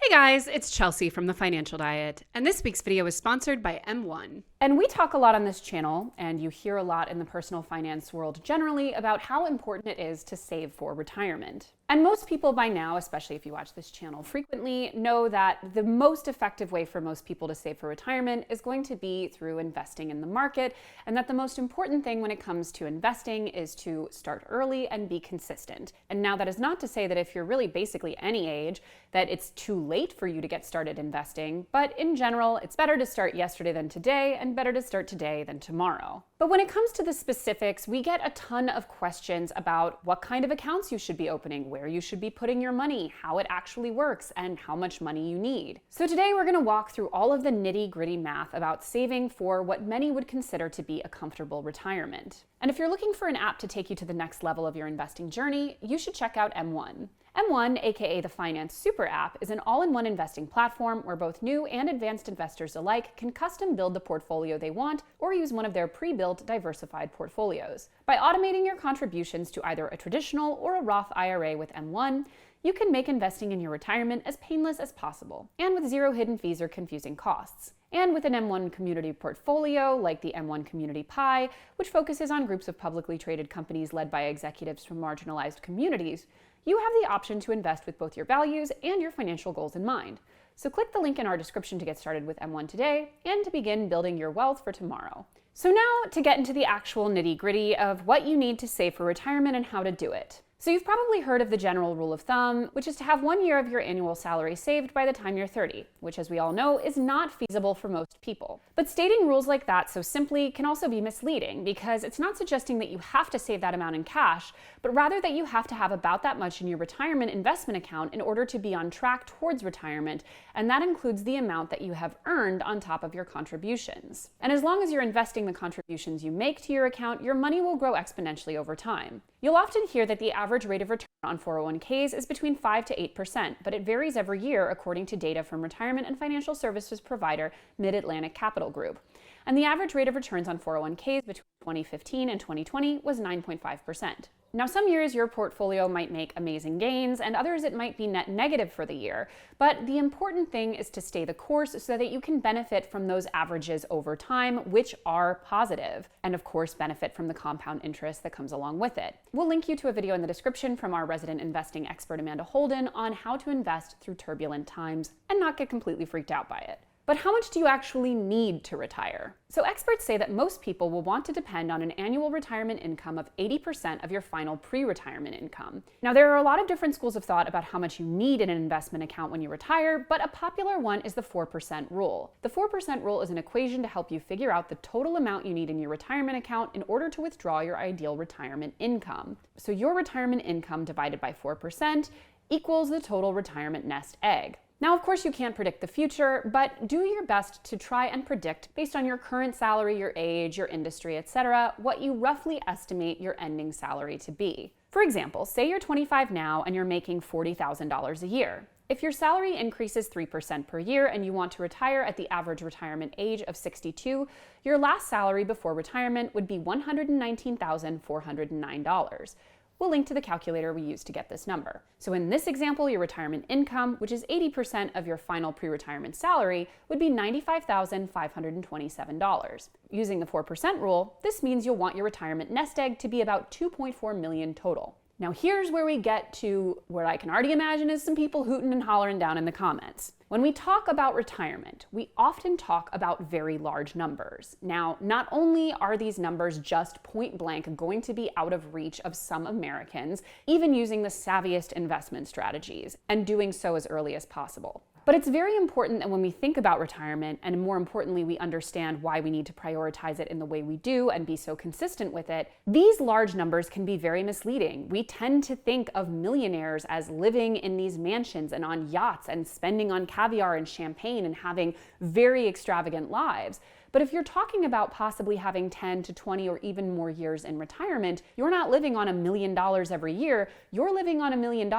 Hey guys, it's Chelsea from The Financial Diet, and this week's video is sponsored by M1. And we talk a lot on this channel, and you hear a lot in the personal finance world generally about how important it is to save for retirement. And most people by now, especially if you watch this channel frequently, know that the most effective way for most people to save for retirement is going to be through investing in the market, and that the most important thing when it comes to investing is to start early and be consistent. And now that is not to say that if you're really basically any age, that it's too late for you to get started investing, but in general, it's better to start yesterday than today, and better to start today than tomorrow. But when it comes to the specifics, we get a ton of questions about what kind of accounts you should be opening, where you should be putting your money, how it actually works, and how much money you need. So today we're going to walk through all of the nitty-gritty math about saving for what many would consider to be a comfortable retirement. And if you're looking for an app to take you to the next level of your investing journey, you should check out M1. M1, aka the Finance Super App, is an all-in-one investing platform where both new and advanced investors alike can custom build the portfolio they want or use one of their pre-built diversified portfolios. By automating your contributions to either a traditional or a Roth IRA with M1, you can make investing in your retirement as painless as possible, and with zero hidden fees or confusing costs. And with an M1 community portfolio, like the M1 Community Pie, which focuses on groups of publicly traded companies led by executives from marginalized communities, you have the option to invest with both your values and your financial goals in mind. So click the link in our description to get started with M1 today and to begin building your wealth for tomorrow. So now to get into the actual nitty-gritty of what you need to save for retirement and how to do it. So you've probably heard of the general rule of thumb, which is to have 1 year of your annual salary saved by the time you're 30, which as we all know is not feasible for most people. But stating rules like that so simply can also be misleading because it's not suggesting that you have to save that amount in cash, but rather that you have to have about that much in your retirement investment account in order to be on track towards retirement, and that includes the amount that you have earned on top of your contributions. And as long as you're investing the contributions you make to your account, your money will grow exponentially over time. You'll often hear that the average rate of return on 401ks is between 5 to 8%, but it varies every year according to data from retirement and financial services provider Mid-Atlantic Capital Group. And the average rate of returns on 401ks between 2015 and 2020 was 9.5%. Now, some years your portfolio might make amazing gains, and others it might be net negative for the year. But the important thing is to stay the course so that you can benefit from those averages over time, which are positive, and of course benefit from the compound interest that comes along with it. We'll link you to a video in the description from our resident investing expert Amanda Holden on how to invest through turbulent times and not get completely freaked out by it. But how much do you actually need to retire? So experts say that most people will want to depend on an annual retirement income of 80% of your final pre-retirement income. Now, there are a lot of different schools of thought about how much you need in an investment account when you retire, but a popular one is the 4% rule. The 4% rule is an equation to help you figure out the total amount you need in your retirement account in order to withdraw your ideal retirement income. So your retirement income divided by 4% equals the total retirement nest egg. Now, of course, you can't predict the future, but do your best to try and predict, based on your current salary, your age, your industry, etc., what you roughly estimate your ending salary to be. For example, say you're 25 now and you're making $40,000 a year. If your salary increases 3% per year and you want to retire at the average retirement age of 62, your last salary before retirement would be $119,409. We'll link to the calculator we used to get this number. So in this example, your retirement income, which is 80% of your final pre-retirement salary, would be $95,527. Using the 4% rule, this means you'll want your retirement nest egg to be about $2.4 million total. Now here's where we get to what I can already imagine is some people hooting and hollering down in the comments. When we talk about retirement, we often talk about very large numbers. Now, not only are these numbers just point blank going to be out of reach of some Americans, even using the savviest investment strategies, and doing so as early as possible. But it's very important that when we think about retirement, and more importantly, we understand why we need to prioritize it in the way we do and be so consistent with it, these large numbers can be very misleading. We tend to think of millionaires as living in these mansions and on yachts and spending on caviar and champagne and having very extravagant lives. But if you're talking about possibly having 10 to 20 or even more years in retirement, you're not living on $1 million every year, you're living on $1 million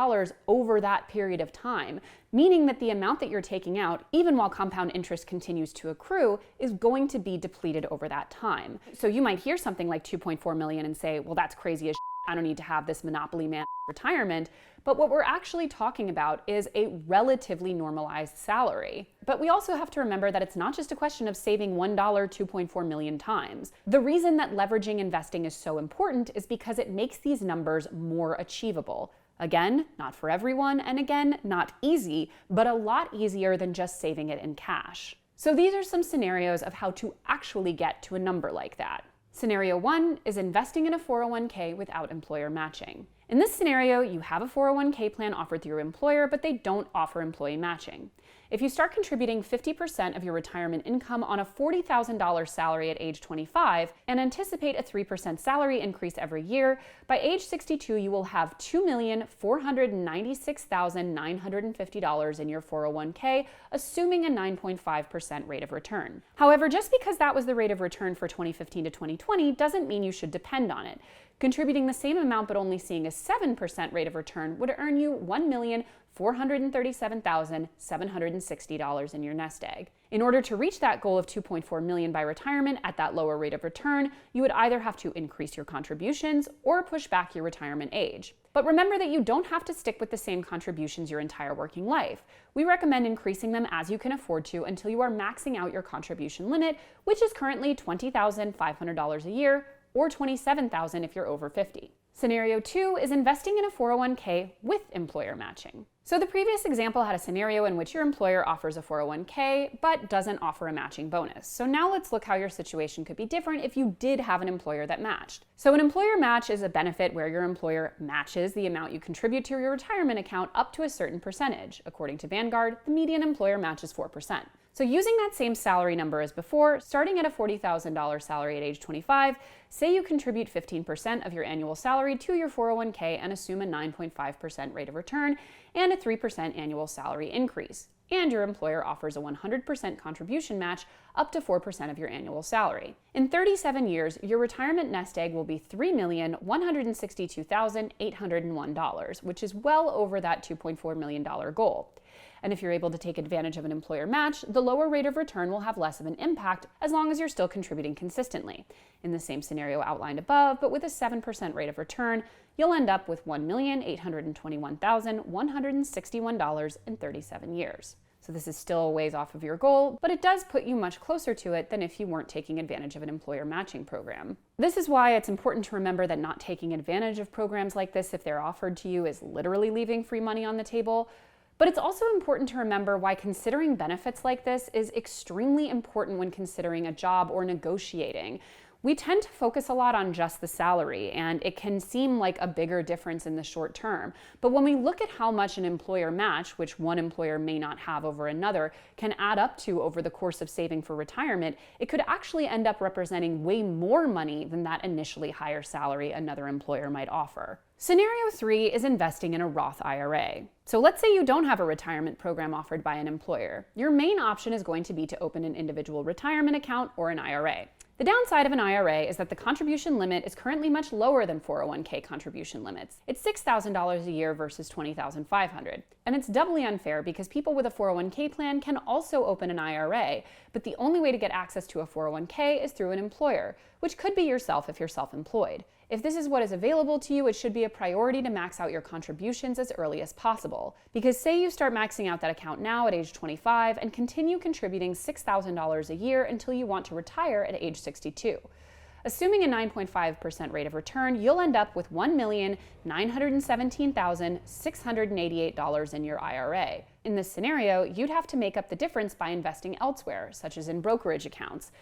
over that period of time, meaning that the amount that you're taking out, even while compound interest continues to accrue, is going to be depleted over that time. So you might hear something like 2.4 million and say, well, that's crazy as shit. I don't need to have this monopoly man retirement. But what we're actually talking about is a relatively normalized salary. But we also have to remember that it's not just a question of saving $1 2.4 million times. The reason that leveraging investing is so important is because it makes these numbers more achievable. Again, not for everyone, and again, not easy, but a lot easier than just saving it in cash. So these are some scenarios of how to actually get to a number like that. Scenario 1 is investing in a 401k without employer matching. In this scenario, you have a 401k plan offered through your employer, but they don't offer employee matching. If you start contributing 50% of your retirement income on a $40,000 salary at age 25 and anticipate a 3% salary increase every year, by age 62 you will have $2,496,950 in your 401k, assuming a 9.5% rate of return. However, just because that was the rate of return for 2015 to 2020 doesn't mean you should depend on it. Contributing the same amount but only seeing a 7% rate of return would earn you $1,437,760 in your nest egg. In order to reach that goal of $2.4 million by retirement at that lower rate of return, you would either have to increase your contributions or push back your retirement age. But remember that you don't have to stick with the same contributions your entire working life. We recommend increasing them as you can afford to until you are maxing out your contribution limit, which is currently $20,500 a year, or $27,000 if you're over 50. Scenario 2 is investing in a 401k with employer matching. So the previous example had a scenario in which your employer offers a 401k but doesn't offer a matching bonus. So now let's look how your situation could be different if you did have an employer that matched. So an employer match is a benefit where your employer matches the amount you contribute to your retirement account up to a certain percentage. According to Vanguard, the median employer match is 4%. So using that same salary number as before, starting at a $40,000 salary at age 25, say you contribute 15% of your annual salary to your 401k and assume a 9.5% rate of return and a 3% annual salary increase. And your employer offers a 100% contribution match up to 4% of your annual salary. In 37 years, your retirement nest egg will be $3,162,801, which is well over that $2.4 million goal. And if you're able to take advantage of an employer match, the lower rate of return will have less of an impact as long as you're still contributing consistently. In the same scenario outlined above, but with a 7% rate of return, you'll end up with $1,821,161 in 37 years. So this is still a ways off of your goal, but it does put you much closer to it than if you weren't taking advantage of an employer matching program. This is why it's important to remember that not taking advantage of programs like this if they're offered to you is literally leaving free money on the table. But it's also important to remember why considering benefits like this is extremely important when considering a job or negotiating. We tend to focus a lot on just the salary, and it can seem like a bigger difference in the short term. But when we look at how much an employer match, which one employer may not have over another, can add up to over the course of saving for retirement, it could actually end up representing way more money than that initially higher salary another employer might offer. Scenario 3 is investing in a Roth IRA. So let's say you don't have a retirement program offered by an employer. Your main option is going to be to open an individual retirement account or an IRA. The downside of an IRA is that the contribution limit is currently much lower than 401k contribution limits. It's $6,000 a year versus $20,500. And it's doubly unfair because people with a 401k plan can also open an IRA, but the only way to get access to a 401k is through an employer, which could be yourself if you're self-employed. If this is what is available to you, it should be a priority to max out your contributions as early as possible. Because say you start maxing out that account now at age 25 and continue contributing $6,000 a year until you want to retire at age 62. Assuming a 9.5% rate of return, you'll end up with $1,917,688 in your IRA. In this scenario, you'd have to make up the difference by investing elsewhere, such as in brokerage accounts.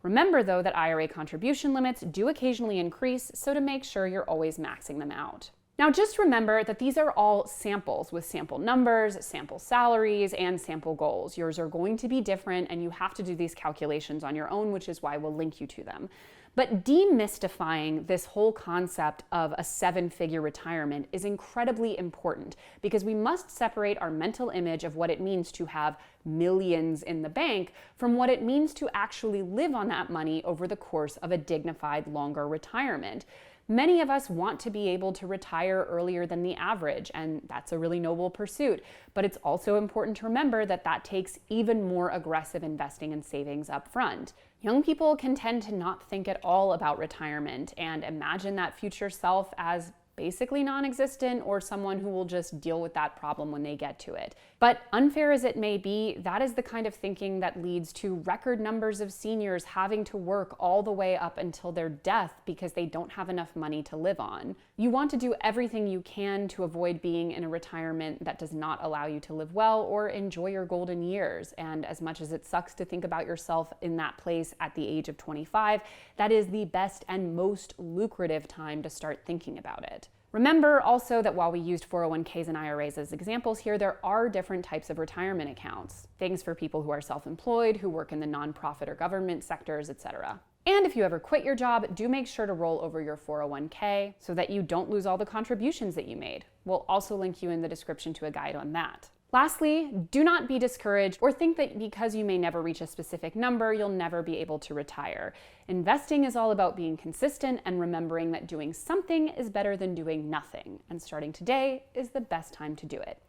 Remember, though, that IRA contribution limits do occasionally increase, so to make sure you're always maxing them out. Now, just remember that these are all samples with sample numbers, sample salaries, and sample goals. Yours are going to be different, and you have to do these calculations on your own, which is why we'll link you to them. But demystifying this whole concept of a seven-figure retirement is incredibly important because we must separate our mental image of what it means to have millions in the bank from what it means to actually live on that money over the course of a dignified, longer retirement. Many of us want to be able to retire earlier than the average, and that's a really noble pursuit. But it's also important to remember that that takes even more aggressive investing and savings up front. Young people can tend to not think at all about retirement and imagine that future self as basically non-existent or someone who will just deal with that problem when they get to it. But unfair as it may be, that is the kind of thinking that leads to record numbers of seniors having to work all the way up until their death because they don't have enough money to live on. You want to do everything you can to avoid being in a retirement that does not allow you to live well or enjoy your golden years. And as much as it sucks to think about yourself in that place at the age of 25, that is the best and most lucrative time to start thinking about it. Remember also that while we used 401ks and IRAs as examples here, there are different types of retirement accounts. Things for people who are self-employed, who work in the nonprofit or government sectors, etc. And if you ever quit your job, do make sure to roll over your 401k so that you don't lose all the contributions that you made. We'll also link you in the description to a guide on that. Lastly, do not be discouraged or think that because you may never reach a specific number, you'll never be able to retire. Investing is all about being consistent and remembering that doing something is better than doing nothing. And starting today is the best time to do it.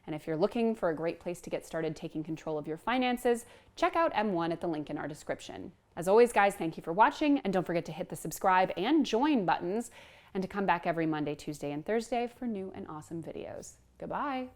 And if you're looking for a great place to get started taking control of your finances, check out M1 at the link in our description. As always, guys, thank you for watching, and don't forget to hit the subscribe and join buttons, and to come back every Monday, Tuesday, and Thursday for new and awesome videos. Goodbye.